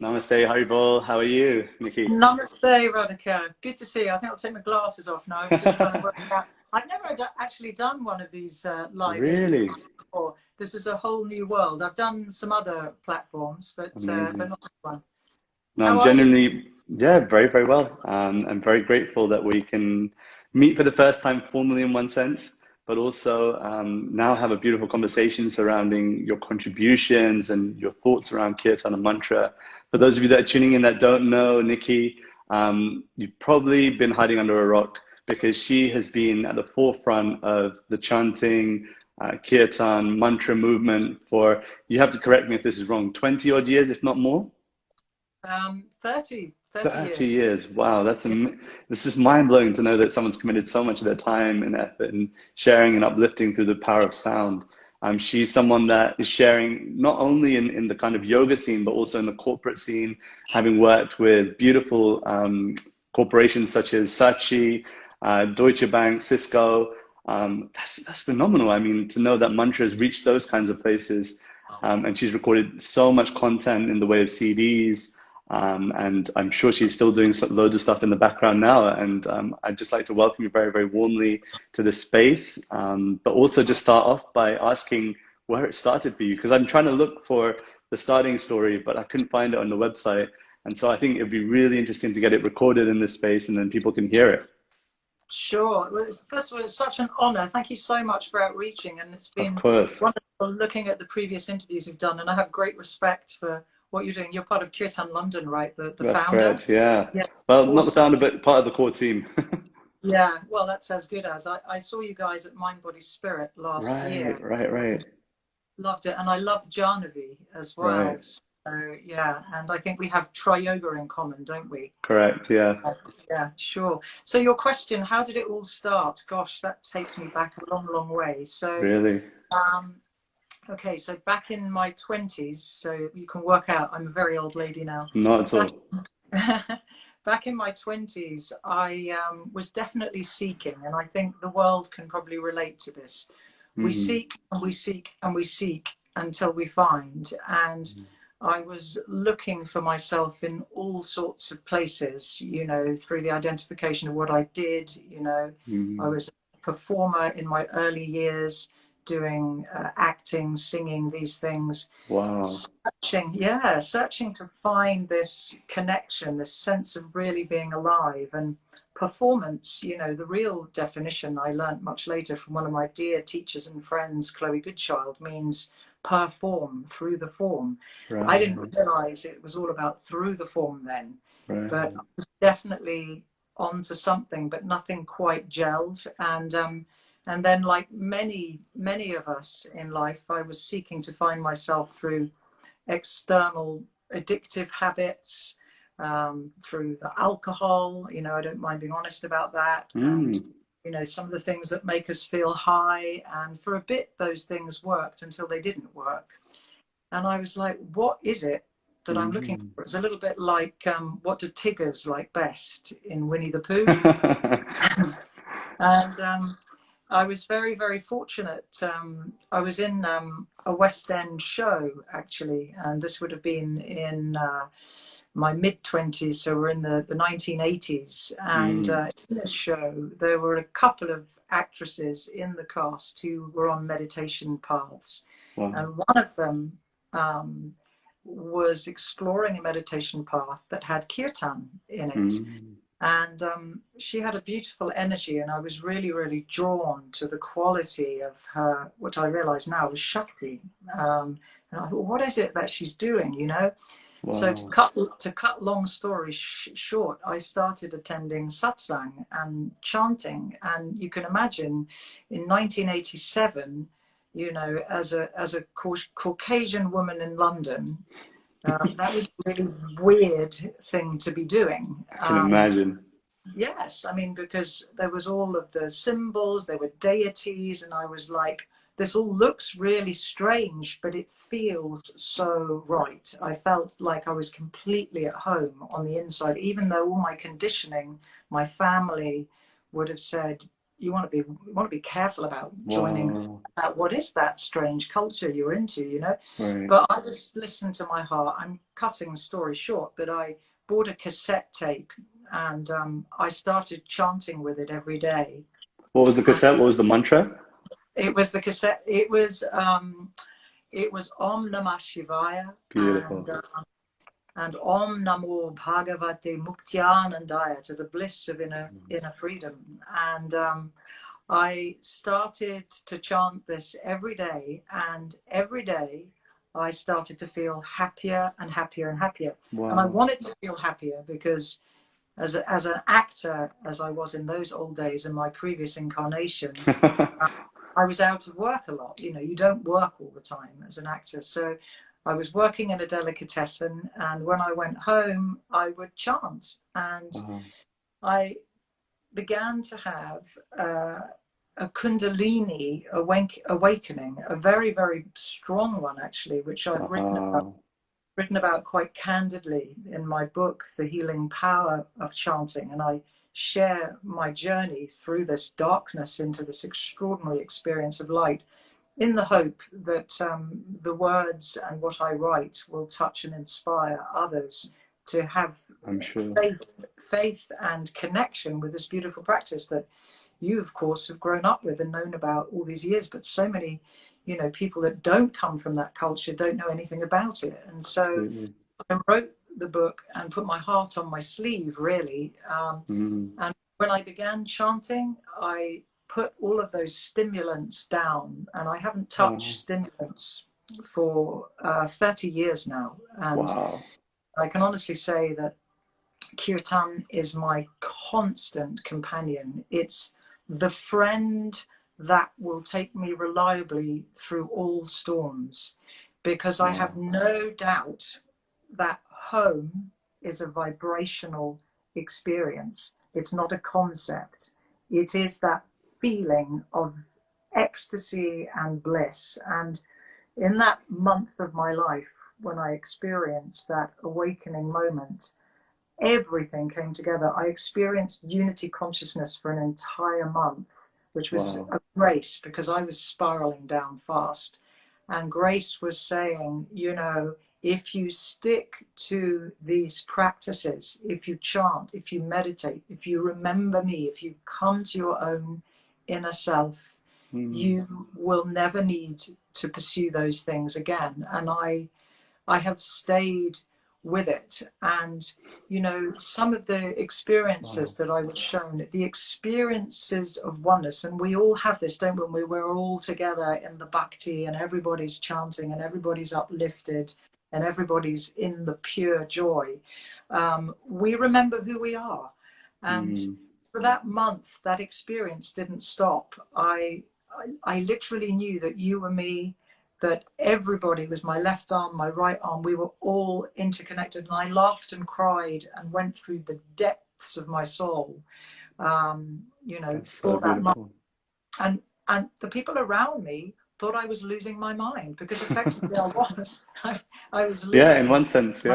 Namaste, Haribol. How are you, Nikki? Namaste, Radhika. Good to see you. I think I'll take my glasses off now. I was just trying to work out. I've never actually done one of these live interviews Really before. This is a whole new world. I've done some other platforms, but amazing. not this one. No, I'm How are you? genuinely, yeah, very, very well. I'm very grateful that we can meet for the first time formally in one sense, but also now have a beautiful conversation surrounding your contributions and your thoughts around Kirtan and mantra. For those of you that are tuning in that don't know Nikki, you've probably been hiding under a rock because she has been at the forefront of the chanting, Kirtan, mantra movement for, you have to correct me if this is wrong, 20 odd years, if not more. 30 30 years. years. Wow, Yeah. this is mind-blowing to know that someone's committed so much of their time and effort and sharing and uplifting through the power of sound. She's someone that is sharing not only in the kind of yoga scene, but also in the corporate scene, having worked with beautiful corporations such as Saatchi, Deutsche Bank, Cisco. That's phenomenal. I mean, to know that mantra has reached those kinds of places, and she's recorded so much content in the way of CDs. And I'm sure she's still doing loads of stuff in the background now. And I'd just like to welcome you very, very warmly to this space. But also just start off by asking where it started for you, because I'm trying to look for the starting story, but I couldn't find it on the website. And so I think it'd be really interesting to get it recorded in this space and then people can hear it. Sure. Well, first of all, it's such an honor. Thank you so much for outreaching. And it's Of been course. wonderful looking at the previous interviews you've done. And I have great respect for what you're doing. You're part of Kirtan London, right? The That's founder. correct. Yeah. Yeah. Well, not the Awesome. founder, but part of the core team. Yeah, well, that's as good as I saw you guys at Mind Body Spirit last Right, year. right, right, Loved it, and I love Jahnavi as well. right. So yeah, and I think we have tri yoga in common, don't we? Correct. Yeah. Yeah, sure. So your question, how did it all start? Gosh, that takes me back a long, long way. So Really. um, okay, so back in my 20s, so you can work out I'm a very old lady now. Not at Back all. back in my 20s, I was definitely seeking, and I think the world can probably relate to this. We Mm. seek and we seek and we seek until we find. And I was looking for myself in all sorts of places, through the identification of what I did. I Mm. was a performer in my early years, doing acting, singing, these things, Wow. searching to find this connection, this sense of really being alive. And performance, the real definition I learned much later from one of my dear teachers and friends, Chloe Goodchild, means perform, through the form. I didn't Right. realize it was all about through the form then, but I Right. was definitely onto something, but nothing quite gelled. And then, like many of us in life, I was seeking to find myself through external addictive habits, through the alcohol. I don't mind being honest about that. And, Mm. some of the things that make us feel high. And for a bit, those things worked until they didn't work. And I was like, what is it that I'm looking Mm. for? It's a little bit like, what do Tiggers like best in Winnie the Pooh? And I was very, very fortunate. I was in a West End show, actually, and this would have been in my mid-20s, so we're in the 1980s. And Mm. in this show, there were a couple of actresses in the cast who were on meditation paths. Wow. And one of them um, was exploring a meditation path that had kirtan in it. Mm. And she had a beautiful energy, and I was really, really drawn to the quality of her, what I realize now was Shakti. And I thought, what is it that she's doing, So to Wow. cut long story short, I started attending satsang and chanting. And you can imagine in 1987, as a Caucasian woman in London, that was a really weird thing to be doing. I can imagine. Yes, I mean, because there was all of the symbols, there were deities, and I was like, this all looks really strange, but it feels so right. I felt like I was completely at home on the inside, even though all my conditioning, my family would have said, be careful about joining. Wow. What is that strange culture you're into, you know? Right. But I just listened to my heart. I'm cutting the story short, but I bought a cassette tape, and I started chanting with it every day. What was the And cassette? What was the mantra? it was the cassette. It was Om Namah Shivaya, Beautiful. and Om Namo Bhagavate Muktyanandaya, to the bliss of inner freedom. And I started to chant this every day, and every day I started to feel happier and happier and happier. Wow. And I wanted to feel happier because as an actor, as I was in those old days in my previous incarnation, I was out of work a lot. You know, you don't work all the time as an actor. So I was working in a delicatessen, and when I went home, I would chant. And I began to have a Kundalini awakening, a very, very strong one, actually, which I've written about quite candidly in my book, The Healing Power of Chanting. And I share my journey through this darkness into this extraordinary experience of light, in the hope that the words and what I write will touch and inspire others to have faith and connection with this beautiful practice that you, of course, have grown up with and known about all these years. But so many, you know, people that don't come from that culture don't know anything about it. And so I wrote the book and put my heart on my sleeve, really. And when I began chanting, I put all of those stimulants down, and I haven't touched stimulants for 30 years now. And I can honestly say that Kirtan is my constant companion. It's the friend that will take me reliably through all storms, because I have no doubt that home is a vibrational experience. It's not a concept. It is that feeling of ecstasy and bliss. And in that month of my life, when I experienced that awakening moment, everything came together. I experienced unity consciousness for an entire month, which was a grace, because I was spiraling down fast. And Grace was saying, you know, if you stick to these practices, if you chant, if you meditate, if you remember me, if you come to your own inner self, you will never need to pursue those things again. And I have stayed with it. And, you know, some of the experiences that I was shown, the experiences of oneness, and we all have this, don't we? We're all together in the bhakti, and everybody's chanting, and everybody's uplifted, and everybody's in the pure joy. We remember who we are. And for that month, that experience didn't stop. I literally knew that you were me, that everybody was my left arm, my right arm. We were all interconnected, and I laughed and cried and went through the depths of my soul, you know, for that month. And the people around me thought I was losing my mind, because effectively I was. I was losing. Yeah, in one sense,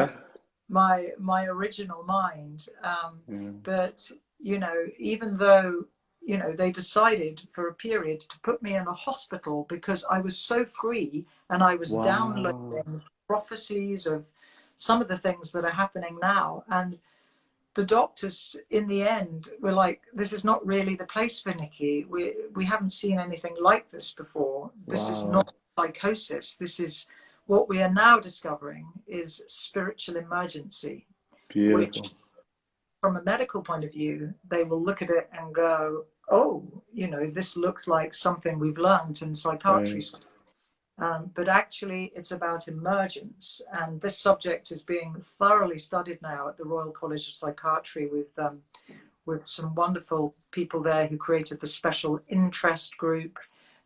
my original mind. But, you know, even though, you know, they decided for a period to put me in a hospital because I was so free, and I was downloading prophecies of some of the things that are happening now. And the doctors in the end were like, this is not really the place for Nikki. We haven't seen anything like this before. This is not psychosis. This is what we are now discovering is spiritual emergency. Beautiful. Which, from a medical point of view, they will look at it and go, oh, you know, this looks like something we've learned in psychiatry. But actually, it's about emergence. And this subject is being thoroughly studied now at the Royal College of Psychiatry with some wonderful people there who created the special interest group,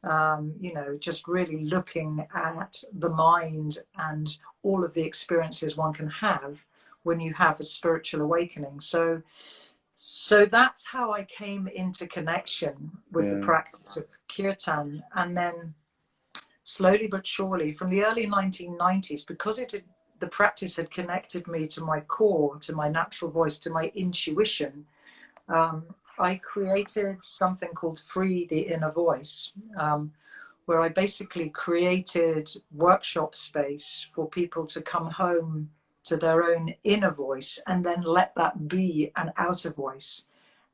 you know, just really looking at the mind and all of the experiences one can have when you have a spiritual awakening. So that's how I came into connection with the practice of Kirtan. And then slowly but surely, from the early 1990s, because the practice had connected me to my core, to my natural voice, to my intuition, I created something called Free the Inner Voice, where I basically created workshop space for people to come home to their own inner voice and then let that be an outer voice.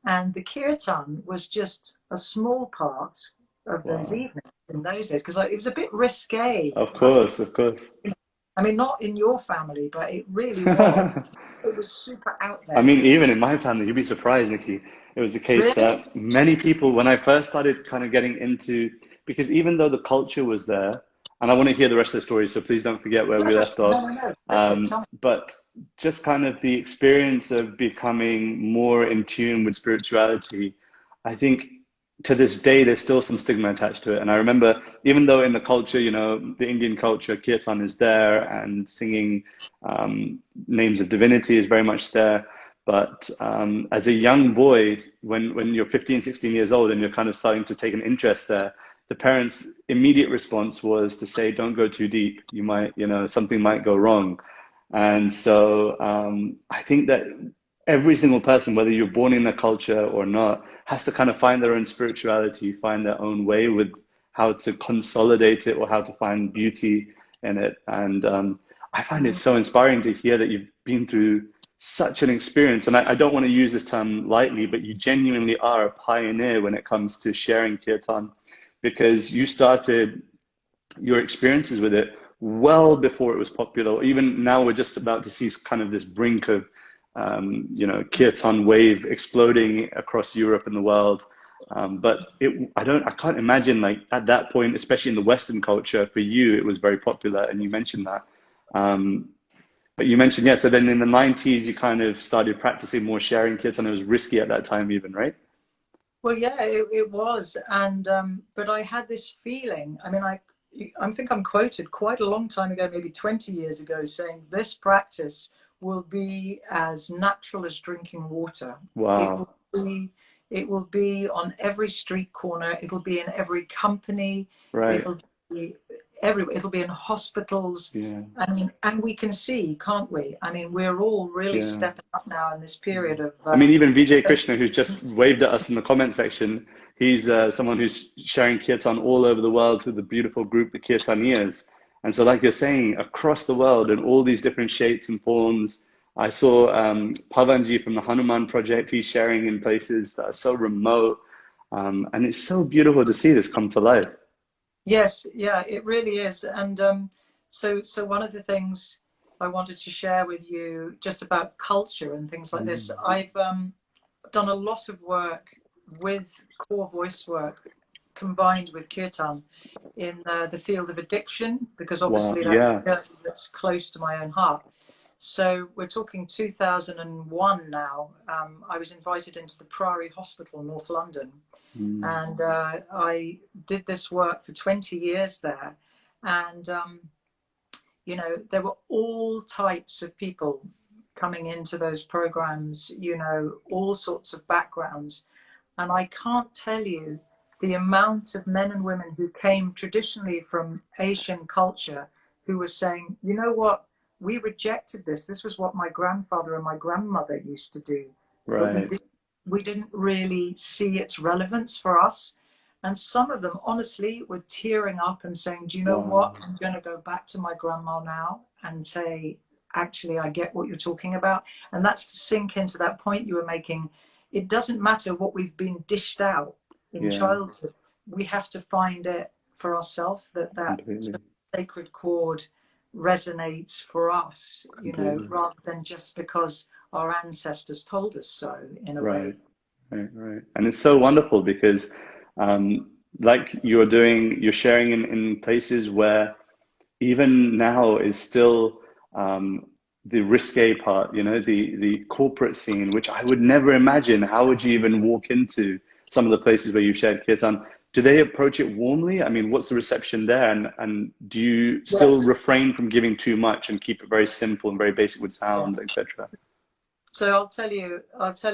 And the kirtan was just a small part of those Wow. evenings in those days, because it was a bit risque. Of I don't, course, of course. I mean, not in your family, but it really was. It was super out I there. mean, even in my family, you'd be surprised, Nikki. It was the case Really? that many people, when I first started kind of getting into, because even though the culture was there, and I want to hear the rest of the story, so please don't forget where we left off. No. Go for it. Tell me. But just kind of the experience of becoming more in tune with spirituality, I think to this day, there's still some stigma attached to it. And I remember, even though in the culture, you know, the Indian culture, kirtan is there and singing names of divinity is very much there. But as a young boy, when you're 15, 16 years old and you're kind of starting to take an interest there, the parents' immediate response was to say, don't go too deep. You might, you know, something might go wrong. And so I think that every single person, whether you're born in a culture or not, has to kind of find their own spirituality, find their own way with how to consolidate it or how to find beauty in it. And I find it so inspiring to hear that you've been through such an experience. And I don't want to use this term lightly, but you genuinely are a pioneer when it comes to sharing kirtan, because you started your experiences with it well before it was popular. Even now, we're just about to see kind of this brink of, you know, kirtan wave exploding across Europe and the world. But I can't imagine like at that point, especially in the Western culture, for you, it was very popular, and you mentioned that. But you mentioned, yeah, so then in the 90s, you kind of started practicing more sharing kirtan. It was risky at that time, even, right? Well, yeah, it was, and but I had this feeling. I mean, I think I'm quoted quite a long time ago, maybe 20 years ago, saying this practice will be as natural as drinking water. It Wow. will be, it will be on every street corner. It'll be in every company. Right. It'll be everywhere. It'll be in hospitals. Yeah. I mean, and we can see, can't we? I mean, we're all really Yeah. stepping up now in this period of. I mean, even Vijay Krishna, who just waved at us in the comment section, he's someone who's sharing kirtan all over the world through the beautiful group, the Kirtanias. And so, like you're saying, across the world in all these different shapes and forms. I saw Pavanji from the Hanuman Project. He's sharing in places that are so remote. And it's so beautiful to see this come to life. Yes, yeah, it really is. And so one of the things I wanted to share with you just about culture and things like this, Mm. I've done a lot of work with core voice work combined with kirtan in the field of addiction, because Wow. obviously Yeah. that's close to my own heart. So we're talking 2001 now. I was invited into the Priory Hospital, North London, Mm. and I did this work for 20 years there. And, you know, there were all types of people coming into those programs, you know, all sorts of backgrounds. And I can't tell you the amount of men and women who came traditionally from Asian culture who were saying, you know what, we rejected this. This was what my grandfather and my grandmother used to do, but Right. we didn't really see its relevance for us. And some of them, honestly, were tearing up and saying, do you know what? Wow. I'm going to go back to my grandma now and say, actually, I get what you're talking about. And that's to sink into that point you were making. It doesn't matter what we've been dished out in Yeah. childhood. We have to find it for ourselves, that Completely. sacred chord resonates for us, you know, Completely. rather than just because our ancestors told us so, in a Right. way. Right. And it's so wonderful because, like you're doing, you're sharing in places where even now is still the risque part, you know, the corporate scene, which I would never imagine. How would you even walk into some of the places where you've shared kirtan? Do they approach it warmly? I mean, what's the reception there? And do you Yeah, still refrain from giving too much and keep it very simple and very basic with yeah. sound, etc.? So I'll tell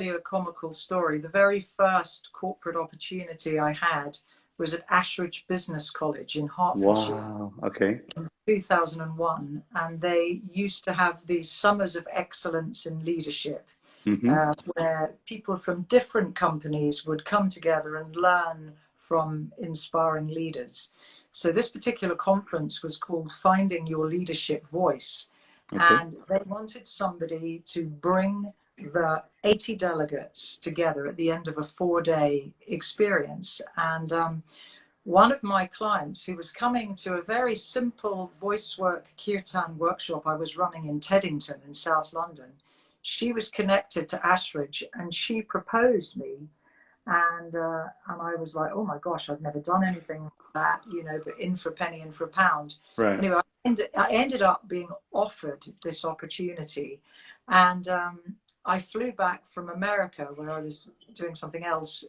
you a comical story. The very first corporate opportunity I had was at Ashridge Business College in Hertfordshire Wow. Okay. in 2001, and they used to have these summers of excellence in leadership. Mm-hmm. where people from different companies would come together and learn from inspiring leaders. So this particular conference was called Finding Your Leadership Voice. Okay. And they wanted somebody to bring the 80 delegates together at the end of a 4-day experience. And one of my clients who was coming to a very simple voice work kirtan workshop I was running in Teddington in South London, she was connected to Ashridge and she proposed me. And I was like, oh my gosh, I've never done anything like that, you know, but in for a penny, in for a pound. Right. Anyway, I ended up being offered this opportunity. And I flew back from America where I was doing something else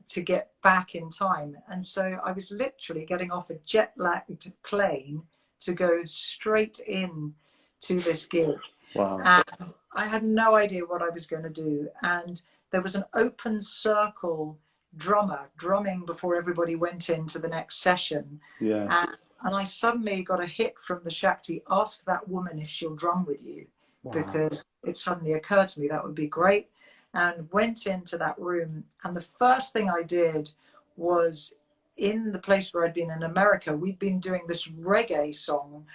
to get back in time. And so I was literally getting off a jet lagged plane to go straight in to this gig. Wow. And I had no idea what I was going to do. And there was an open circle drummer drumming before everybody went into the next session. Yeah. And I suddenly got a hit from the Shakti, ask that woman if she'll drum with you, Wow. because it suddenly occurred to me that would be great. And went into that room. And the first thing I did was, in the place where I'd been in America, we'd been doing this reggae song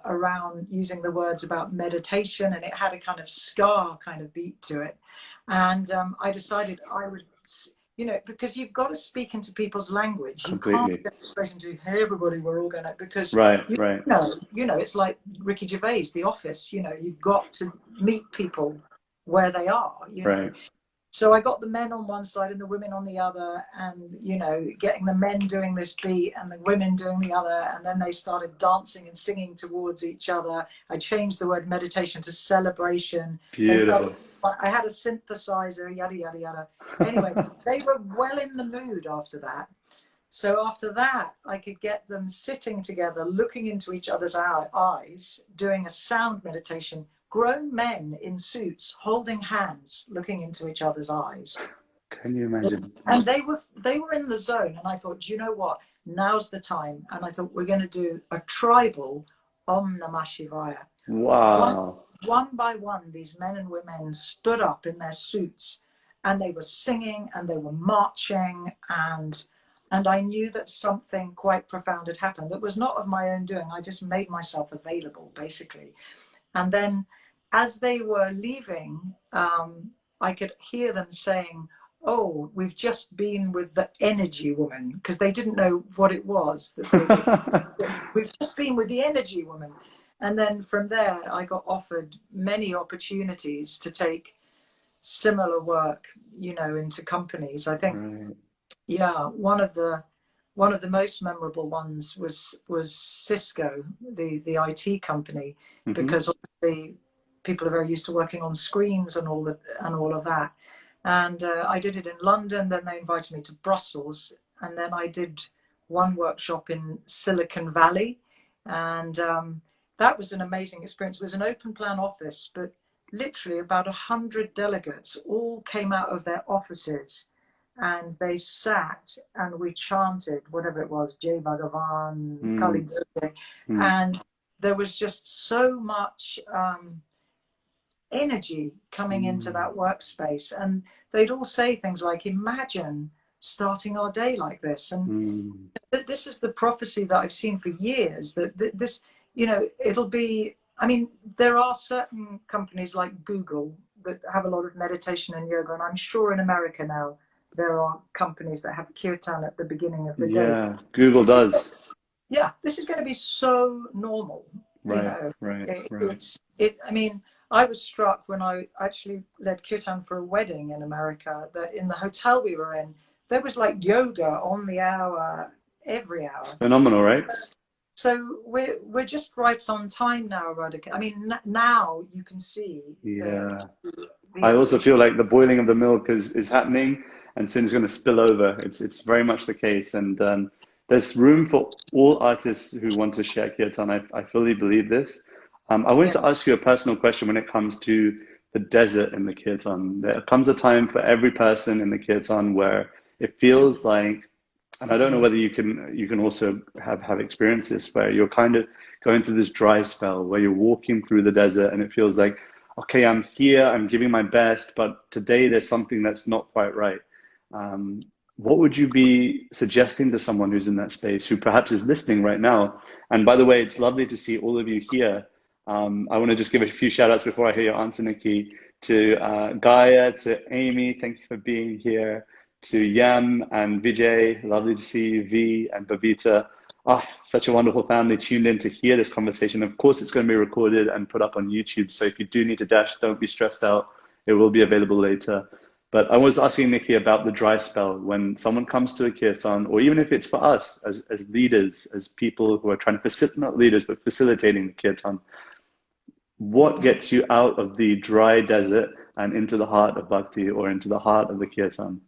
around using the words about meditation, and it had a kind of ska kind of beat to it. And I decided I would, you know, because you've got to speak into people's language. Completely. You can't get straight into, hey, everybody, we're all going to, because Right. you know, it's like Ricky Gervais, The Office, you know, you've got to meet people where they are, you know. So I got the men on one side and the women on the other, and, you know, getting the men doing this beat and the women doing the other. And then they started dancing and singing towards each other. I changed the word meditation to celebration. Beautiful. I had a synthesizer, yada, yada, yada. Anyway, they were well in the mood after that. So after that, I could get them sitting together, looking into each other's eyes, doing a sound meditation. Grown men in suits holding hands, looking into each other's eyes. Can you imagine? And they were in the zone. And I thought, you know what? Now's the time. And I thought, we're going to do a tribal Om Namah Shivaya. Wow. One by one, these men and women stood up in their suits, and they were singing and they were marching, and I knew that something quite profound had happened that was not of my own doing. I just made myself available, basically. And then as they were leaving, I could hear them saying, oh, we've just been with the energy woman, because they didn't know what it was. We've just been with the energy woman. And then from there, I got offered many opportunities to take similar work, you know, into companies. I think, yeah, one of the most memorable ones was Cisco, the IT company, because obviously people are very used to working on screens and all of that. And I did it in London. Then they invited me to Brussels, and then I did one workshop in Silicon Valley, and that was an amazing experience. It was an open plan office, but literally about 100 delegates all came out of their offices, and they sat and we chanted whatever it was, Jai Bhagavan, Kali Durga, and there was just so much energy coming into that workspace. And they'd all say things like, imagine starting our day like this. And this is the prophecy that I've seen for years, that this, you know, it'll be, I mean, there are certain companies like Google that have a lot of meditation and yoga, and I'm sure in America now there are companies that have kirtan at the beginning of the day. Yeah, Google does. Yeah, this is going to be so normal. I mean, I was struck when I actually led kirtan for a wedding in America, that in the hotel we were in, there was like yoga on the hour, every hour. It's phenomenal, right? So we're just right on time now, Radhika. I mean, now you can see. Yeah. I also feel like the boiling of the milk is happening, and soon it's going to spill over. It's very much the case. And there's room for all artists who want to share kirtan. I fully believe this. I wanted to ask you a personal question when it comes to the desert in the kirtan. There comes a time for every person in the kirtan where it feels like, and I don't know whether you can also have experienced this, where you're kind of going through this dry spell where you're walking through the desert and it feels like, okay, I'm here, I'm giving my best, but today there's something that's not quite right. Um, what would you be suggesting to someone who's in that space, who perhaps is listening right now? And by the way, it's lovely to see all of you here. I want to just give a few shout outs before I hear your answer, Nikki, to Gaia, to Amy, thank you for being here, to Yam and Vijay, lovely to see you, V and Babita. Ah, such a wonderful family tuned in to hear this conversation. Of course, it's going to be recorded and put up on YouTube. So if you do need to dash, don't be stressed out. It will be available later. But I was asking Nikki about the dry spell when someone comes to a kirtan, or even if it's for us as leaders, as people who are trying to facilitate, not leaders, but facilitating the kirtan. What gets you out of the dry desert and into the heart of bhakti or into the heart of the kirtan?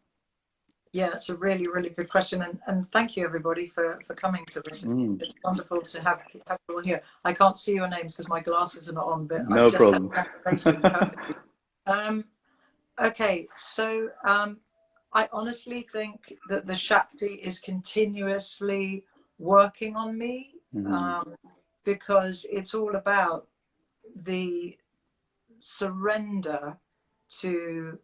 Yeah, it's a really, really good question. And thank you, everybody, for coming to this. It's wonderful to have people here. I can't see your names because my glasses are not on, but I've No just problem. had a conversation perfectly. Okay, so I honestly think that the Shakti is continuously working on me, because it's all about the surrender to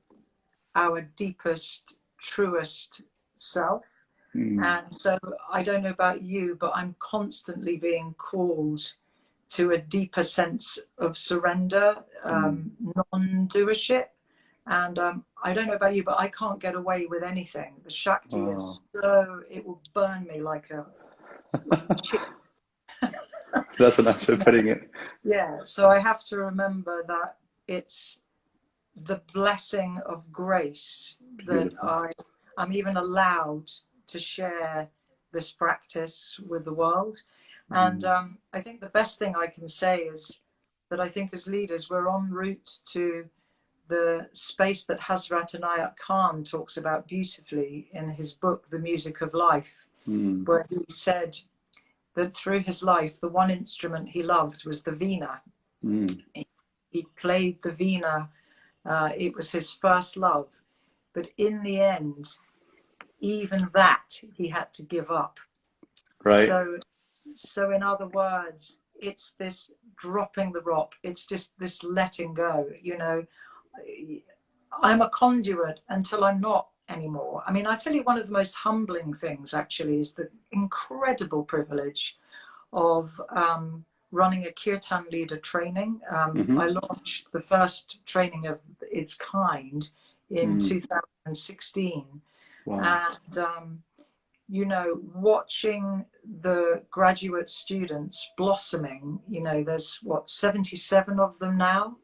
our deepest, truest self. And so I don't know about you, but I'm constantly being called to a deeper sense of surrender, non-doership. And I don't know about you, but I can't get away with anything. The Shakti is so, it will burn me like a chip. That's a nice way of putting it. Yeah, so I have to remember that it's the blessing of grace that I'm even allowed to share this practice with the world. And I think the best thing I can say is that I think as leaders, we're en route to the space that Hazrat Inayat Khan talks about beautifully in his book, The Music of Life, where he said that through his life, the one instrument he loved was the veena. He played the veena. It was his first love. But in the end, even that he had to give up. Right. So in other words, it's this dropping the rock. It's just this letting go. You know, I'm a conduit until I'm not anymore. I mean, I tell you, one of the most humbling things actually is the incredible privilege of running a kirtan leader training. I launched the first training of its kind in 2016. Wow. And, you know, watching the graduate students blossoming, you know, there's what, 77 of them now.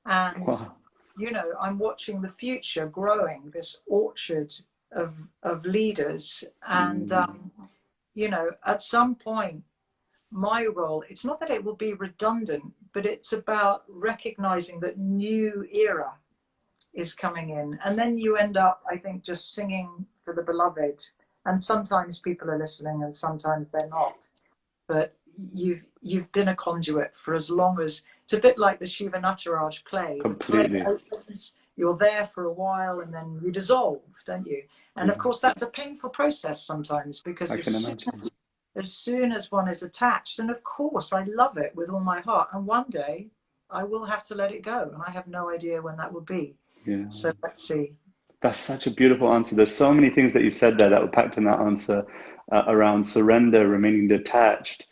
And, you know, I'm watching the future growing, this orchard of leaders. And, you know, at some point, my role, it's not that it will be redundant, but it's about recognizing that new era is coming in. And then you end up, I think, just singing for the beloved. And sometimes people are listening and sometimes they're not. But you've been a conduit for as long as, it's a bit like the Shiva Nataraj play. Completely. The play opens, you're there for a while and then you dissolve, don't you? And of course, that's a painful process sometimes, because as soon as one is attached, and of course I love it with all my heart, and one day I will have to let it go, and I have no idea when that will be. So let's see. That's such a beautiful answer. There's so many things that you said there that were packed in that answer, around surrender, remaining detached,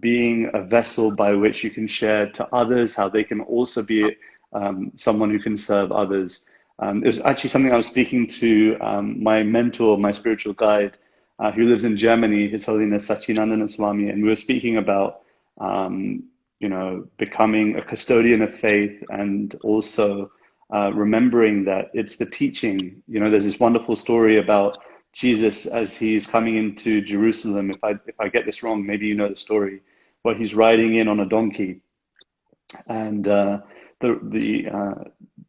being a vessel by which you can share to others, how they can also be someone who can serve others. It was actually something I was speaking to my mentor, my spiritual guide, who lives in Germany, His Holiness Sachinandana Swami, and we were speaking about, you know, becoming a custodian of faith, and also remembering that it's the teaching. You know, there's this wonderful story about Jesus as he's coming into Jerusalem. If I get this wrong, maybe you know the story, where he's riding in on a donkey, and the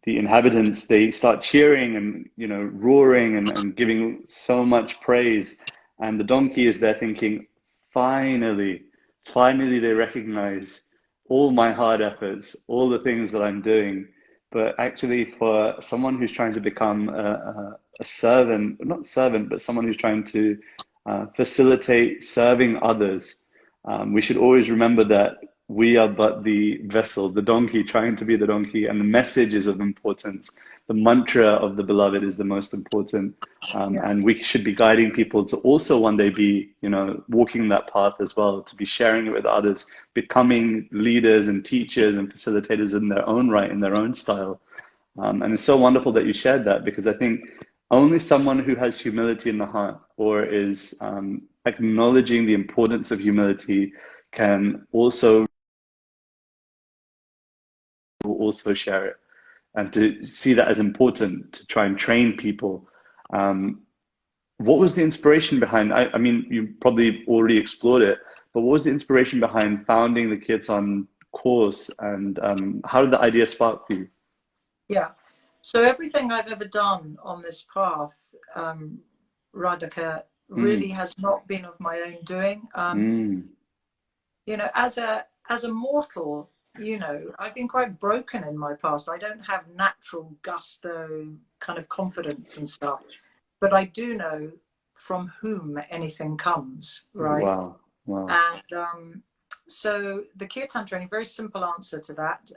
inhabitants, they start cheering and, you know, roaring and giving so much praise, and the donkey is there thinking, finally they recognize all my hard efforts, all the things that I'm doing. But actually, for someone who's trying to become a servant, not servant, but someone who's trying to facilitate serving others, we should always remember that we are but the vessel, the donkey, trying to be the donkey, and the message is of importance. The mantra of the beloved is the most important. Yeah. And we should be guiding people to also one day be, walking that path as well, to be sharing it with others, becoming leaders and teachers and facilitators in their own right, in their own style. And it's so wonderful that you shared that, because I think only someone who has humility in the heart, or is acknowledging the importance of humility, can also share it, and to see that as important, to try and train people. What was the inspiration behind, I mean, you probably already explored it, but what was the inspiration behind founding the Kirtan course, and how did the idea spark for you? Yeah. So everything I've ever done on this path, Radhika, really Mm, has not been of my own doing. mm, As a mortal, I've been quite broken in my past. I don't have natural gusto, kind of confidence and stuff, but I do know from whom anything comes, right? wow, wow. And so the Kirtan training, very simple answer to that.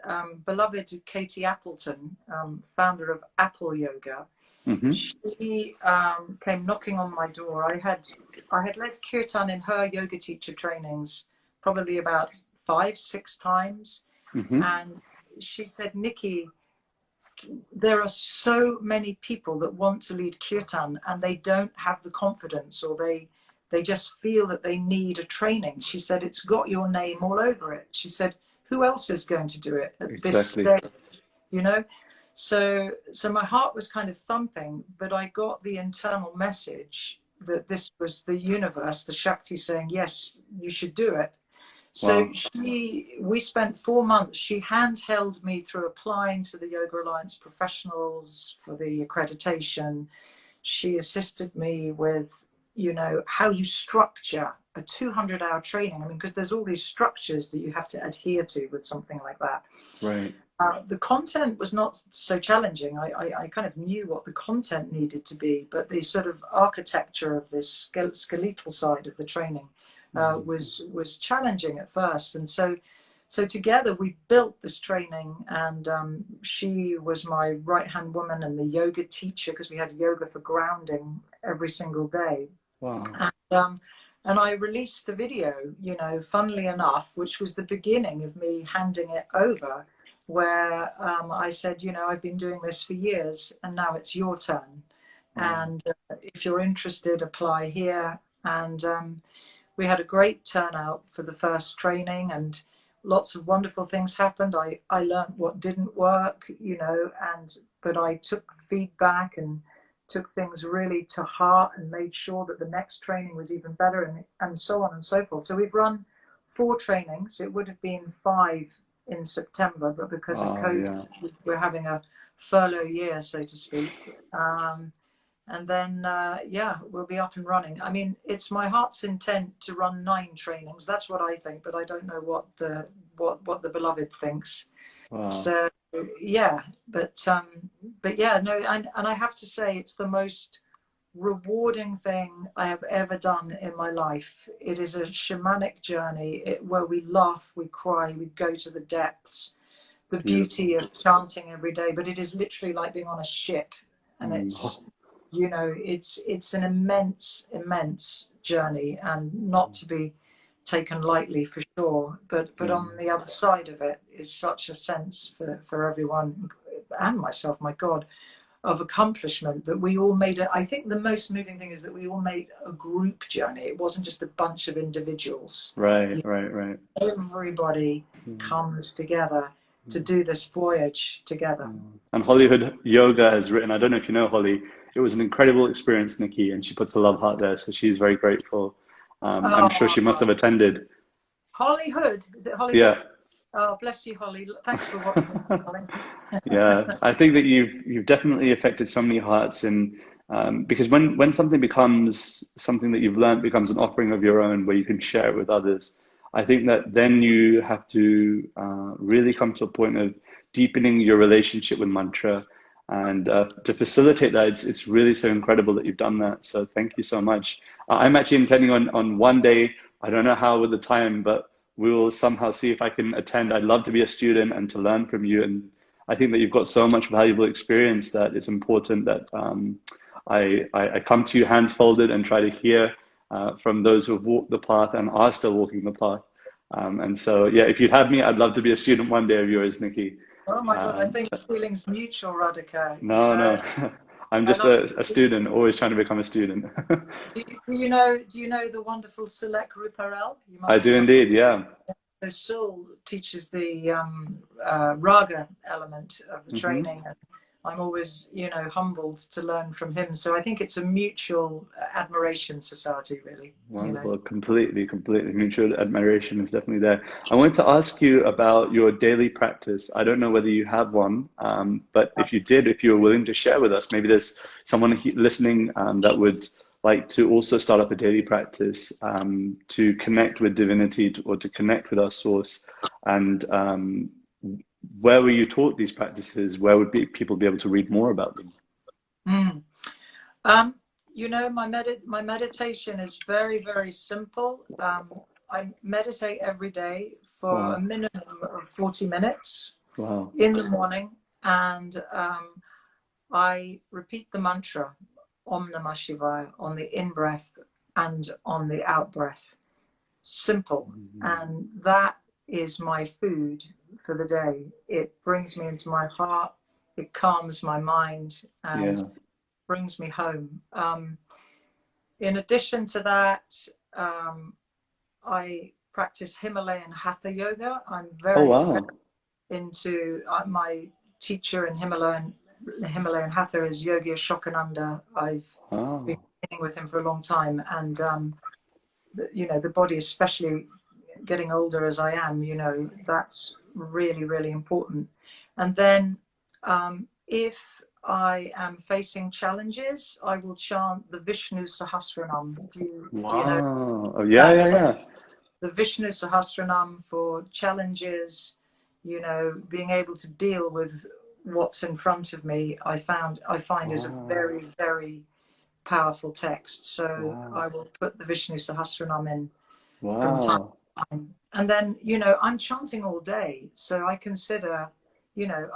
Beloved Katie Appleton, founder of Apple Yoga, Hmm. she came knocking on my door. I had led Kirtan in her yoga teacher trainings probably about 5, 6 times, Hmm. and she said, Nikki, there are so many people that want to lead Kirtan and they don't have the confidence, or they just feel that they need a training. She said, it's got your name all over it. She said, who else is going to do it at this Exactly. stage? You know? So my heart was kind of thumping, but I got the internal message that this was the universe, the Shakti, saying, yes, you should do it. So Wow. we spent 4 months. She handheld me through applying to the Yoga Alliance professionals for the accreditation. She assisted me with, how you structure a 200-hour training. I mean, because there's all these structures that you have to adhere to with something like that. Right. The content was not so challenging. I kind of knew what the content needed to be, but the sort of architecture of this skeletal side of the training was challenging at first. And so together we built this training, and she was my right hand woman and the yoga teacher, because we had yoga for grounding every single day. Wow. And I released a video, funnily enough, which was the beginning of me handing it over, where I said, I've been doing this for years and now it's your turn. Wow. And if you're interested, apply here. And we had a great turnout for the first training, and lots of wonderful things happened. I learned what didn't work, but I took feedback and took things really to heart and made sure that the next training was even better, and so on and so forth. So we've run 4 trainings. It would have been 5 in September, but because of Oh, COVID, yeah. we're having a furlough year, so to speak. And then, we'll be up and running. I mean, it's my heart's intent to run 9 trainings. That's what I think, but I don't know what the beloved thinks. Wow. So yeah, but yeah, no, and I have to say, it's the most rewarding thing I have ever done in my life. It is a shamanic journey where we laugh, we cry, we go to the depths, the beauty Beautiful. of chanting every day. But it is literally like being on a ship, and Oh, it's an immense journey, and not to be taken lightly, for sure. But yeah. on the other side of it is such a sense for everyone and myself, my God, of accomplishment, that we all made it. I think the most moving thing is that we all made a group journey. It wasn't just a bunch of individuals. Right, right, right. Everybody Mm, comes together to mm, do this voyage together. mm. And Hollywood Yoga has written, I don't know if you know Holly, it was an incredible experience, Nikki, and she puts a love heart there, so she's very grateful. I'm sure she must Oh, have attended. Hollywood, is it Yeah. Hollywood? Oh, bless you, Holly. Thanks for watching, Holly. Yeah, I think that you've definitely affected so many hearts, and because when something becomes something that you've learned becomes an offering of your own, where you can share it with others, I think that then you have to really come to a point of deepening your relationship with mantra, and to facilitate that, it's really so incredible that you've done that. So thank you so much. I'm actually intending on one day. I don't know how with the time, but we will somehow see if I can attend. I'd love to be a student and to learn from you. And I think that you've got so much valuable experience that it's important that I come to you hands folded and try to hear from those who have walked the path and are still walking the path. And so, yeah, if you'd have me, I'd love to be a student one day of yours, Nikki. Oh my God, I Um, think the feeling's mutual, Radhika, you no, know, no, I'm and just I'm, a student, always trying to become a student. do you know the wonderful Selek Ruparel? You I must have do come. indeed, yeah. So Sul teaches the raga element of the Hmm. training, and I'm always, you know, humbled to learn from him. So I think it's a mutual admiration society, really. You know. Wonderful. Completely, completely. Mutual admiration is definitely there. I wanted to ask you about your daily practice. I don't know whether you have one, but if you did, if you were willing to share with us, maybe there's someone listening that would like to also start up a daily practice to connect with divinity or to connect with our source. And where were you taught these practices? Where would people be able to read more about them? Mm. Um, you know, my meditation is very, very simple. I meditate every day for a Wow. minimum of 40 minutes Wow. in the morning, and I repeat the mantra Om Namah Shivaya on the in breath and on the out breath. Simple, Mhm. and that is my food for the day. It brings me into my heart. It calms my mind and Yeah. brings me home. In addition to that, I practice Himalayan Hatha Yoga. I'm Oh, very, very wow. into my teacher in Himalayan Hatha is Yogi Ashokananda. I've been Oh, training with him for a long time, and you know, the body, especially getting older as I am, you know, that's really, really important. And then if I am facing challenges, I will chant the Vishnu Sahasranam. Do you know wow. Oh, yeah, that? yeah, yeah. The Vishnu Sahasranam for challenges, you know, being able to deal with what's in front of me, I find is a Wow. very, very powerful text. So I Wow. will put the Vishnu Sahasranam in from time Wow. to time. And then, you know, I'm chanting all day. So I consider, you know,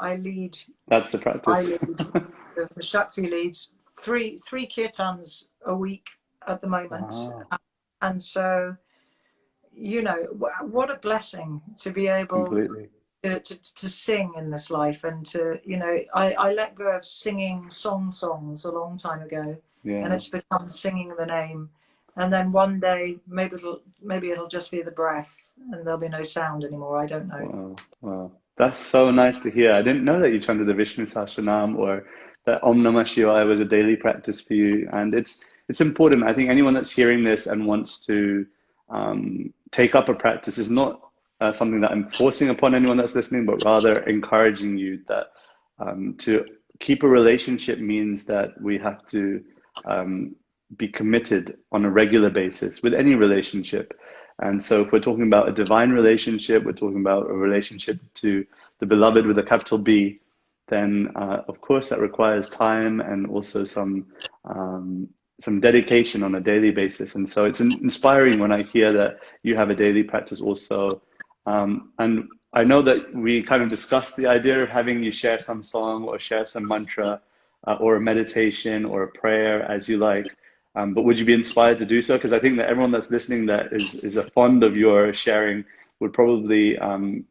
That's the I practice. lead the Shakti leads three kirtans a week at the moment. Wow. And so, you know, what a blessing to be able Completely. to sing in this life, and to, you know, I let go of singing songs a long time ago, and Yeah. it's become singing the name. And then one day maybe it'll just be the breath and there'll be no sound anymore. I don't know. Wow. Wow. That's so nice to hear. I didn't know that you chanted the Vishnu Sahasranam or that Om Namah Shivaya was a daily practice for you. And it's important. I think anyone that's hearing this and wants to take up a practice is not something that I'm forcing upon anyone that's listening, but rather encouraging you that to keep a relationship means that we have to um, be committed on a regular basis with any relationship. And so, if we're talking about a divine relationship, we're talking about a relationship to the beloved with a capital B, then of course that requires time and also some dedication on a daily basis. And so, it's inspiring when I hear that you have a daily practice also. And I know that we kind of discussed the idea of having you share some song or share some mantra or a meditation or a prayer as you like. But would you be inspired to do so? Because I think that everyone that's listening that is a fond of your sharing would probably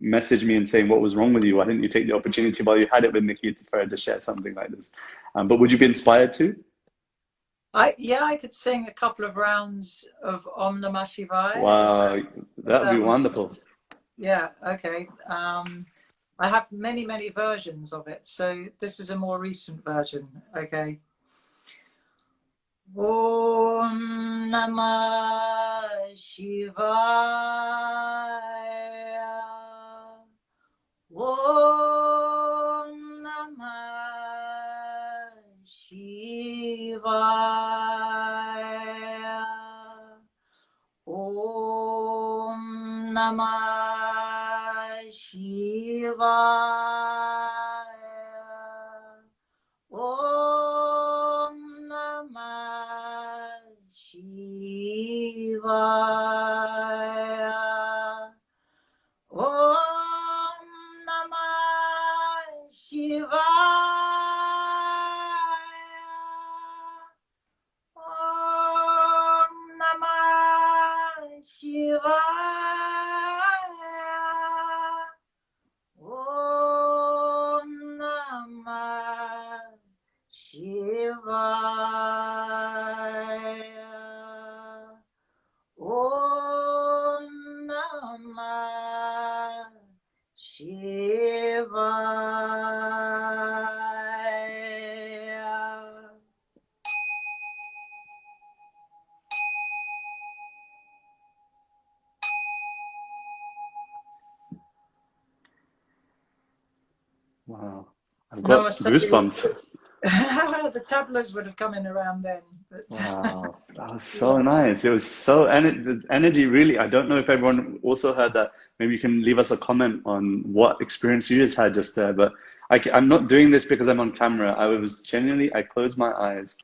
message me and saying, what was wrong with you? Why didn't you take the opportunity while you had it with Nikki for her to share something like this? But would you be inspired to? I could sing a couple of rounds of Om Namah Shivaya Wow, if that would be that would. wonderful. Yeah, okay. I have many, many versions of it, so this is a more recent version. Okay. Om Namah Shivaya. Om Namah Shivaya. Om Namah Shivaya. Om Namah Shivaya. Wow. I've got Namaste. goosebumps. The tableaus would have come in around then, but Wow, that was so yeah. nice. It was so, and the energy really, I don't know if everyone also heard that. Maybe you can leave us a comment on what experience you just had just there. But I'm not doing this because I'm on camera. I was genuinely, I closed my eyes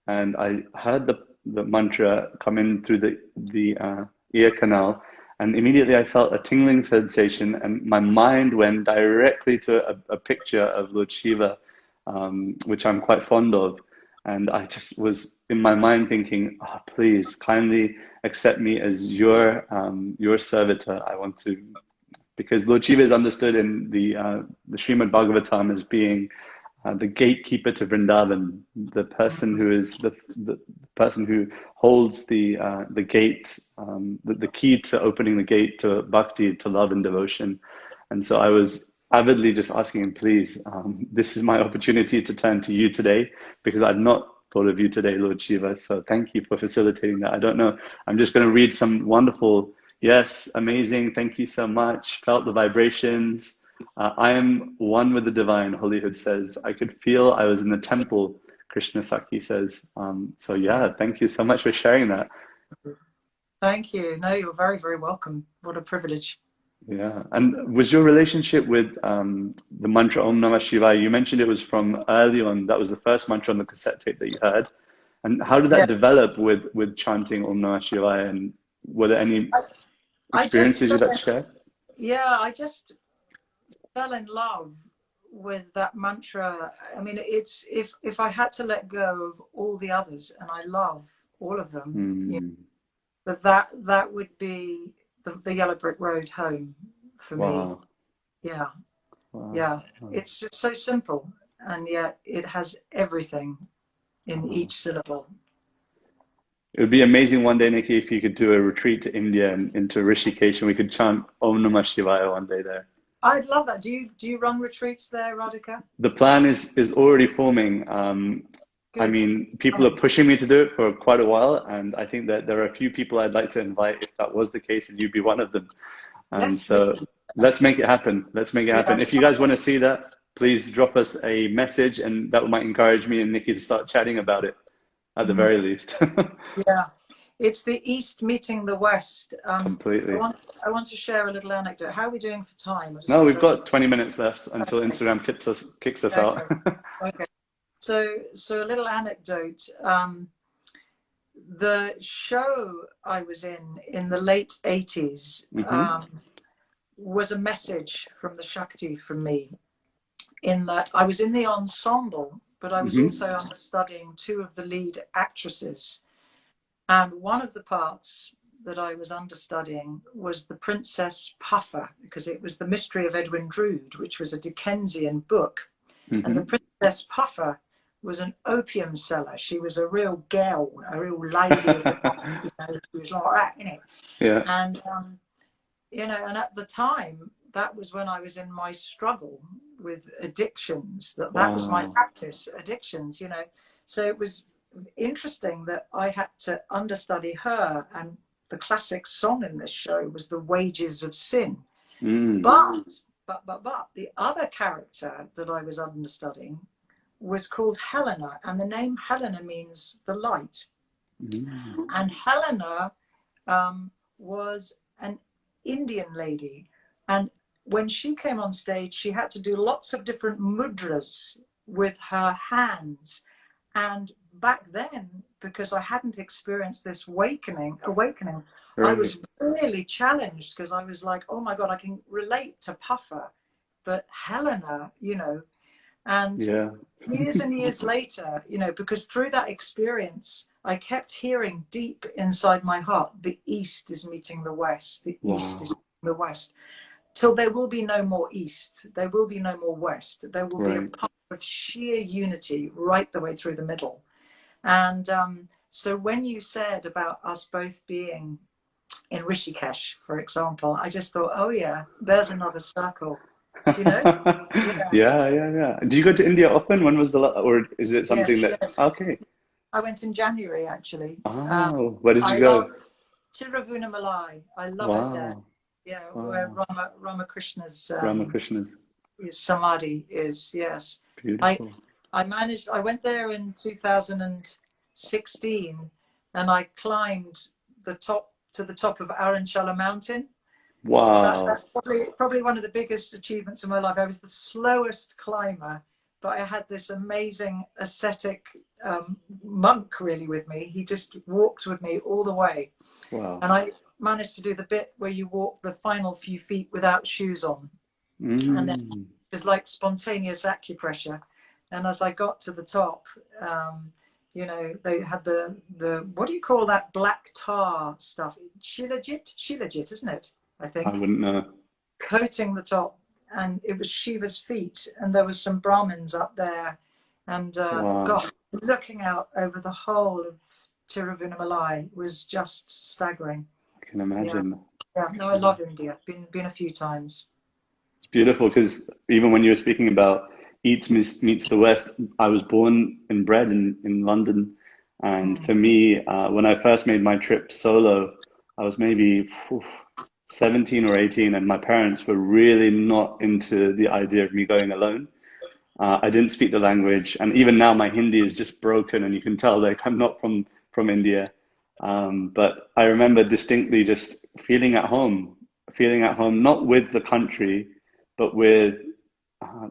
and I heard the mantra come in through the ear canal, and immediately I felt a tingling sensation, and my mind went directly to a picture of Lord Shiva, which I'm quite fond of. And I just was in my mind thinking, oh, please kindly accept me as your servitor. I want to, because Lord Shiva is understood in the Srimad Bhagavatam as being the gatekeeper to Vrindavan, the person who is the person who holds the gate, the key to opening the gate to bhakti, to love and devotion. And so I was avidly just asking him, please, this is my opportunity to turn to you today, because I've not thought of you today, Lord Shiva. So thank you for facilitating that. I don't know. I'm just going to read some wonderful, yes, amazing. Thank you so much. Felt the vibrations. I am one with the divine, Holyhood says. I could feel I was in the temple, Krishna Saki says. So yeah, thank you so much for sharing that. Thank you. No, you're very, very welcome. What a privilege. Yeah. And was your relationship with the mantra Om Namah Shivaya, you mentioned it was from early on, that was the first mantra on the cassette tape that you heard. And how did that Yeah. develop with chanting Om Namah Shivaya? And were there any I just experiences you'd like to share? yeah, I just fell in love with that mantra. I mean, it's if I had to let go of all the others, and I love all of them, you know, but that would be the yellow brick road home for me. Wow. Yeah, Wow. yeah. Wow. It's just so simple, and yet it has everything in Wow. each syllable. It would be amazing one day, Nikki, if you could do a retreat to India and into Rishikesh, and we could chant Om Namah Shivaya one day there. I'd love that. Do you run retreats there, Radhika? The plan is already forming. I Good. mean, people are pushing me to do it for quite a while, and I think that there are a few people I'd like to invite if that was the case, and you'd be one of them. And Yes, please. so let's make it happen. Let's make it happen. Yeah. If you guys want to see that, please drop us a message, and that might encourage me and Nikki to start chatting about it at the very least. Yeah. It's the East meeting the West. Completely. I want to share a little anecdote. How are we doing for time? No, I we've don't. got 20 minutes left until Okay. Instagram kicks us Okay. out. Okay. So a little anecdote. The show I was in the late 80s was a message from the Shakti from me, in that I was in the ensemble, but I was also understudying two of the lead actresses. And one of the parts that I was understudying was the Princess Puffer, because it was the Mystery of Edwin Drood, which was a Dickensian book. And the Princess Puffer was an opium seller. She was a real girl, a real lady of the night, you know, she was like that, you know. Yeah. And, you know, and at the time, that was when I was in my struggle with addictions, that was my practice, addictions, you know. So it was interesting that I had to understudy her, and the classic song in this show was The Wages of Sin. But the other character that I was understudying was called Helena, and the name Helena means the light. And Helena was an Indian lady, and when she came on stage, she had to do lots of different mudras with her hands. And back then, because I hadn't experienced this awakening, I was really challenged, because I was like, oh my God, I can relate to Puffer, but Helena, you know. And years and years later, you know, because through that experience, I kept hearing deep inside my heart, the East is meeting the West, the East is meeting the West, till there will be no more East, there will be no more West, there will be a path of sheer unity right the way through the middle. And so when you said about us both being in Rishikesh, for example, I just thought, oh yeah, there's another circle. Do you know? Yeah. Do you go to India often? When was the or is it something that? Yes. Okay. I went in January, actually. Oh, where did you I go? love Tiruvannamalai. I love it there. Yeah, where Ramakrishna's. Ramakrishna's. samadhi is. Yes, I Beautiful. I went there in 2016, and I climbed the top of Aranchala Mountain. Wow. That's probably one of the biggest achievements of my life. I was the slowest climber, but I had this amazing ascetic monk really with me. He just walked with me all the way, Wow. and I managed to do the bit where you walk the final few feet without shoes on, and then Mm. it's like spontaneous acupressure. And as I got to the top, you know, they had the what do you call that black tar stuff? Shilajit, isn't it? I I think, wouldn't know. coating the top, and it was Shiva's feet, and there was some Brahmins up there, and Wow. God, looking out over the whole of Tiruvannamalai was just staggering. I can Yeah, imagine. yeah. No, I love India. Been a few times. It's beautiful because even when you were speaking about East meets the West, I was born and bred in London. And Mm. for me, when I first made my trip solo, I was maybe 17 or 18, and my parents were really not into the idea of me going alone. I didn't speak the language, and even now my Hindi is just broken, and you can tell like I'm not from India. But I remember distinctly just feeling at home, not with the country, but with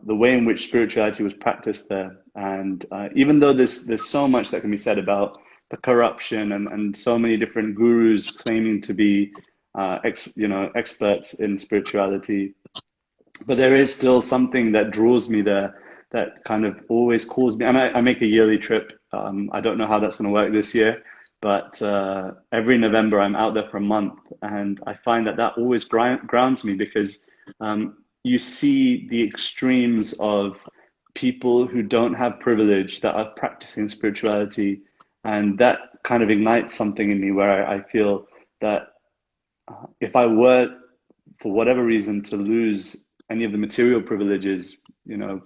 the way in which spirituality was practiced there. And even though there's so much that can be said about the corruption and so many different gurus claiming to be experts in spirituality, but there is still something that draws me there, that kind of always calls me. And I make a yearly trip. I don't know how that's going to work this year, but every November I'm out there for a month, and I find that that always grounds me because you see the extremes of people who don't have privilege that are practicing spirituality, and that kind of ignites something in me where I feel that if I were, for whatever reason, to lose any of the material privileges,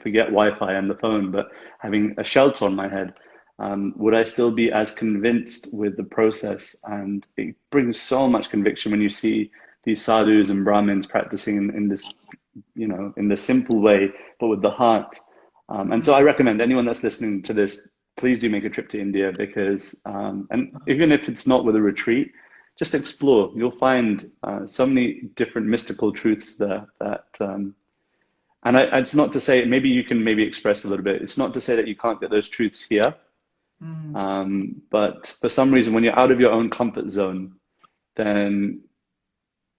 forget Wi-Fi and the phone, but having a shelter on my head, would I still be as convinced with the process? And it brings so much conviction when you see these sadhus and Brahmins practicing in this, in the simple way, but with the heart. And so I recommend anyone that's listening to this, please do make a trip to India because, and even if it's not with a retreat, just explore. You'll find so many different mystical truths there that, it's not to say, maybe you can maybe express a little bit. It's not to say that you can't get those truths here, Mm. but for some reason, when you're out of your own comfort zone, then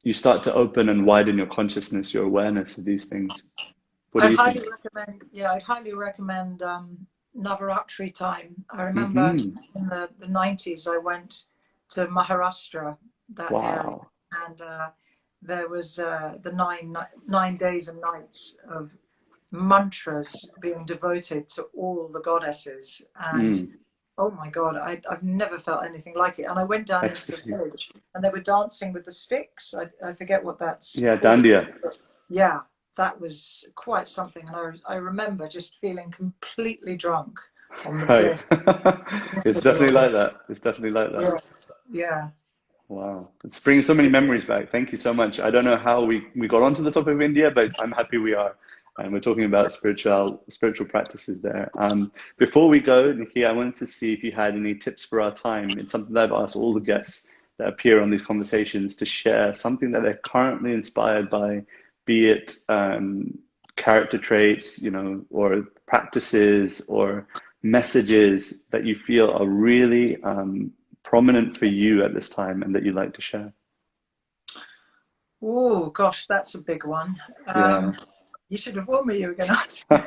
you start to open and widen your consciousness, your awareness of these things. What do I'd you highly think? recommend, yeah, I'd highly recommend Navaratri time. I remember Hmm. in the 90s, I went to Maharashtra, that area, Wow. and there was the 9 days and nights of mantras being devoted to all the goddesses. And Mm. oh my God, I've never felt anything like it. And I went down into the Ecstasy. village and they were dancing with the sticks. I forget what that's Yeah, called. Dandia. Yeah, that was quite something. And I remember just feeling completely drunk on the Right. bliss It's of it definitely all. like that. It's definitely like that. Yeah, yeah. Wow. It's bringing so many memories back. Thank you so much. I don't know how we got onto the topic of India, but I'm happy we are. And we're talking about spiritual practices there. Before we go, Nikki, I wanted to see if you had any tips for our time. It's something that I've asked all the guests that appear on these conversations to share something that they're currently inspired by, be it character traits, or practices or messages that you feel are really prominent for you at this time and that you'd like to share? Oh gosh, that's a big one. Yeah. You should have warned me you were going to ask me.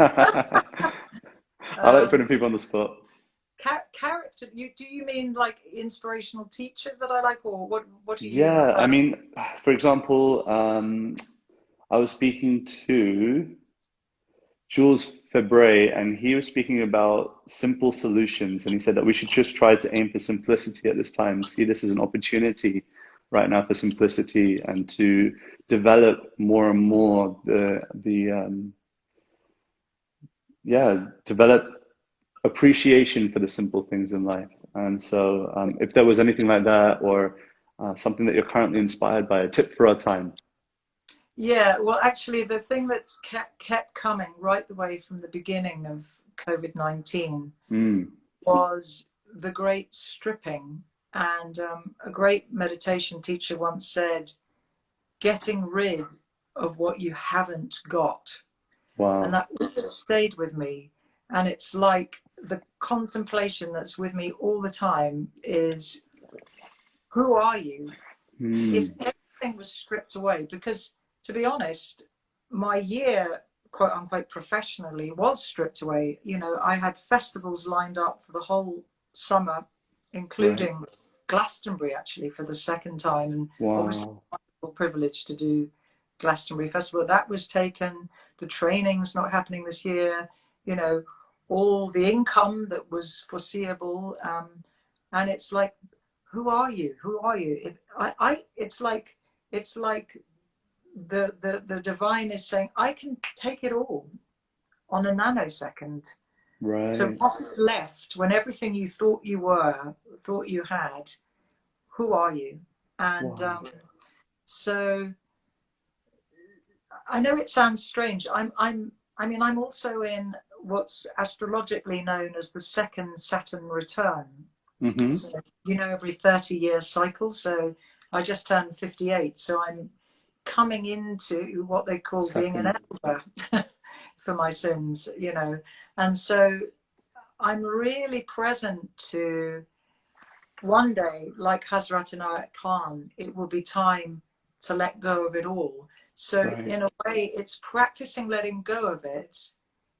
I like Um, putting people on the spot. character, do you mean like inspirational teachers that I like, or what are you Yeah, I referring? mean, for example, I was speaking to Jules Febray, and he was speaking about simple solutions, and he said that we should just try to aim for simplicity at this time. See this as an opportunity right now for simplicity and to develop more and more develop appreciation for the simple things in life. And so, if there was anything like that, or something that you're currently inspired by, a tip for our time. Yeah, well, actually, the thing that's kept coming right the way from the beginning of COVID-19 Mm, was the great stripping. And a great meditation teacher once said, getting rid of what you haven't got. And wow. that really stayed with me. And it's like the contemplation that's with me all the time is, who are you? If Mm, everything was stripped away, because to be honest, my year, quote unquote, professionally was stripped away. You know, I had festivals lined up for the whole summer, right. including Glastonbury actually for the second time, and obviously Wow. a wonderful privilege to do Glastonbury Festival. That was taken. The training's not happening this year. You know, all the income that was foreseeable, and it's like, who are you? Who are you? It's like the divine is saying, I can take it all on a nanosecond. So Right. what is left when everything you thought you were, thought you had? Who are you? And Wow. so I know it sounds strange. I mean, I'm also in what's astrologically known as the second Saturn return. Mm-hmm. So, you know, every 30-year cycle. So I just turned 58. So I'm coming into what they call being an Second. elder for my sins, you know. And so I'm really present to one day, like Hazrat Inayat Khan, it will be time to let go of it all. So Right. in a way, it's practicing letting go of it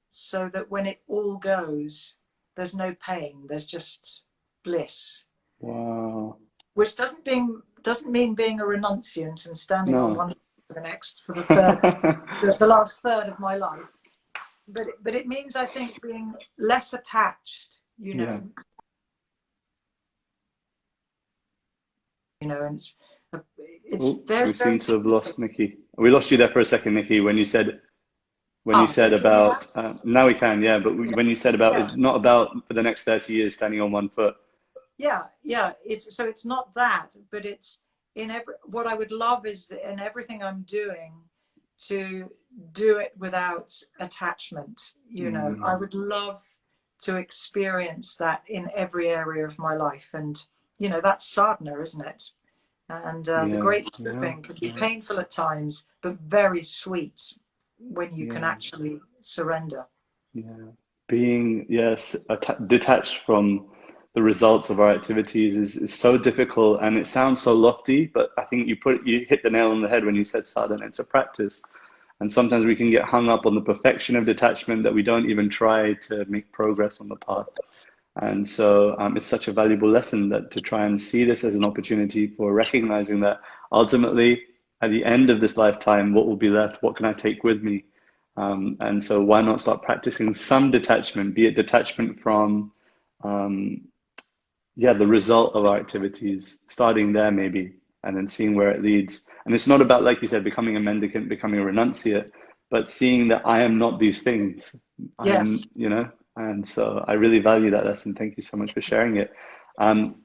so that when it all goes, there's no pain, there's just bliss. Wow. Which doesn't mean being a renunciant and standing on No. one for the next for the third the last third of my life, but it means, I think, being less attached, Yeah. and it's Oh, very, we seem very to have peaceful. lost Nikki. We lost you there for a second, Nikki, when you Can said you hear me now? about now we can, yeah, but Yeah, when you said about yeah, it's not about for the next 30 years standing on one foot. yeah, yeah. It's not that, but it's in every what I would love is in everything I'm doing to do it without attachment. I Mm, would love to experience that in every area of my life. And, that's sadhana, isn't it? And the yeah, great yeah, stripping can be yeah, painful at times, but very sweet when you can yeah, actually surrender. yeah. Being, yes, detached from the results of our activities is so difficult and it sounds so lofty, but I think you hit the nail on the head when you said sadhana. It's a practice. And sometimes we can get hung up on the perfection of detachment that we don't even try to make progress on the path. And so it's such a valuable lesson that to try and see this as an opportunity for recognizing that ultimately, at the end of this lifetime, what will be left? What can I take with me? And so, why not start practicing some detachment, be it detachment from, um, yeah, the result of our activities, starting there maybe, and then seeing where it leads. And it's not about, like you said, becoming a mendicant, becoming a renunciate, but seeing that I am not these things. I Yes. am, and so I really value that lesson. Thank you so much for sharing it. Um,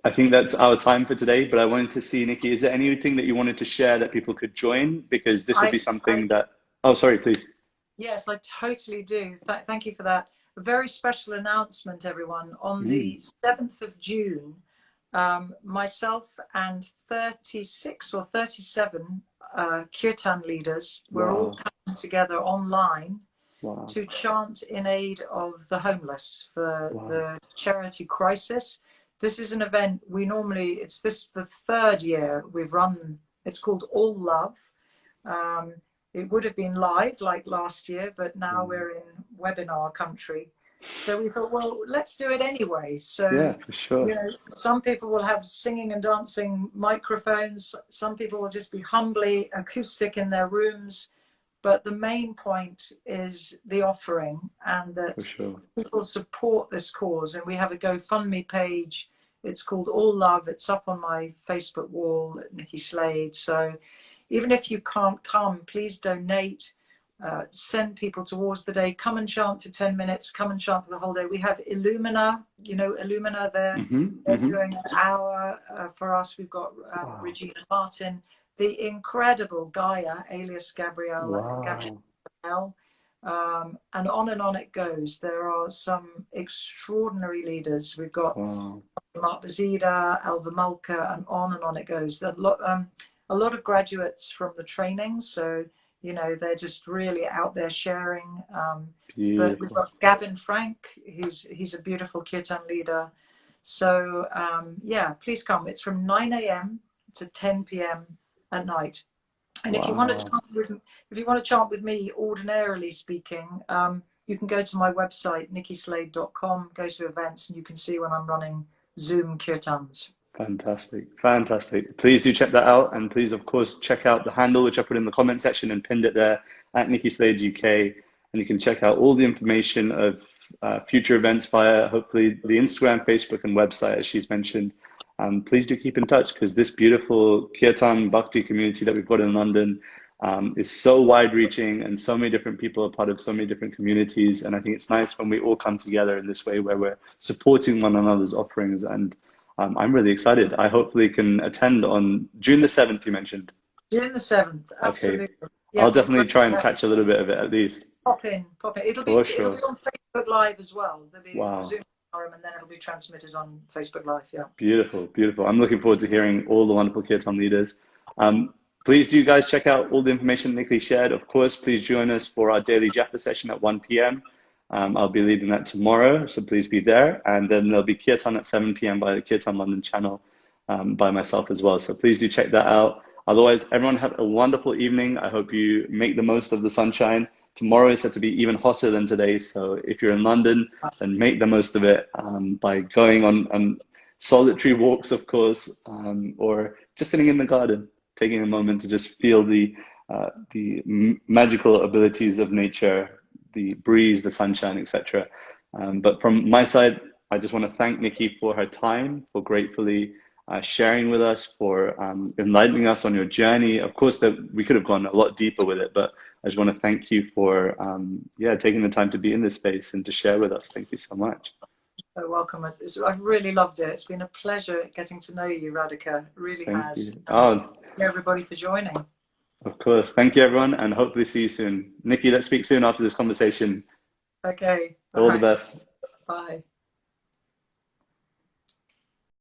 I think that's our time for today, but I wanted to see, Nikki, is there anything that you wanted to share that people could join? Because this will I, be I something that, oh, sorry, please. Yes, I totally do. Thank you for that. A very special announcement, everyone. On Mm, the 7th of June, myself and 36 or 37 Kirtan leaders, we're all wow, coming together online wow, to chant in aid of the homeless for wow, the charity crisis. This is an event it's this the third year we've run. It's called All Love. Um, it would have been live like last year, but now wow. we're in webinar country. So we thought, well, let's do it anyway. So, Yeah, for sure. some people will have singing and dancing microphones. Some people will just be humbly acoustic in their rooms. But the main point is the offering and For that sure. people support this cause. And we have a GoFundMe page. It's called All Love. It's up on my Facebook wall at Nikki Slade. So even if you can't come, please donate. Send people towards the day. Come and chant for 10 minutes. Come and chant for the whole day. We have Illumina, Illumina, they're Mm-hmm, mm-hmm. doing an hour for us. We've got Wow. Regina Martin. the incredible Gaia, alias Wow. Gabrielle, and on it goes. There are some extraordinary leaders. We've got Wow. Mark Bazida, Alva Mulca, and on it goes. A lot of graduates from the training, so you know they're just really out there sharing. But we've Beautiful. got Gavin Frank, he's a beautiful kirtan leader. So yeah, please come. It's from 9 a.m. to 10 p.m. at night. And if you want to Wow. chant with, if you want to chant with me, ordinarily speaking, you can go to my website, nikkislade.com, go to events, and you can see when I'm running Zoom kirtans. Fantastic. Fantastic. Please do check that out. And please, of course, check out the handle, which I put in the comment section and pinned it there at Nikki Slade UK. And you can check out all the information of future events via hopefully the Instagram, Facebook, and website, as she's mentioned. Please do keep in touch because this beautiful Kirtan Bhakti community that we've got in London is so wide-reaching and so many different people are part of so many different communities. And I think it's nice when we all come together in this way where we're supporting one another's offerings. And I'm really excited. I hopefully can attend on June the 7th, you mentioned. June the 7th, absolutely. Okay. Yeah, I'll definitely try and catch a little bit of it at least. Pop in, pop in. It'll be For sure. on Facebook Live as well. There'll be a Wow. Zoom forum and then it'll be transmitted on Facebook Live. Yeah. Beautiful, beautiful. I'm looking forward to hearing all the wonderful Kirtan leaders. Please do guys check out all the information Nikki shared. Of course, please join us for our daily Japa session at 1 p.m. I'll be leading that tomorrow, so please be there. And then there'll be Kirtan at 7 p.m. by the Kirtan London channel by myself as well. So please do check that out. Otherwise, everyone have a wonderful evening. I hope you make the most of the sunshine. Tomorrow is set to be even hotter than today. So if you're in London, then make the most of it by going on solitary walks, of course, or just sitting in the garden, taking a moment to just feel the magical abilities of nature, the breeze, the sunshine, etc. But from my side, I just want to thank Nikki for her time, for gratefully sharing with us, for enlightening us on your journey. Of course, that we could have gone a lot deeper with it, but I just want to thank you for taking the time to be in this space and to share with us. Thank you so much. So welcome. I've really loved it. It's been a pleasure getting to know you, Radhika. It really has. Thank you. Thank you everybody for joining. Of course. Thank you, everyone, and hopefully see you soon. Nikki, let's speak soon after this conversation. Okay. All the best. Bye.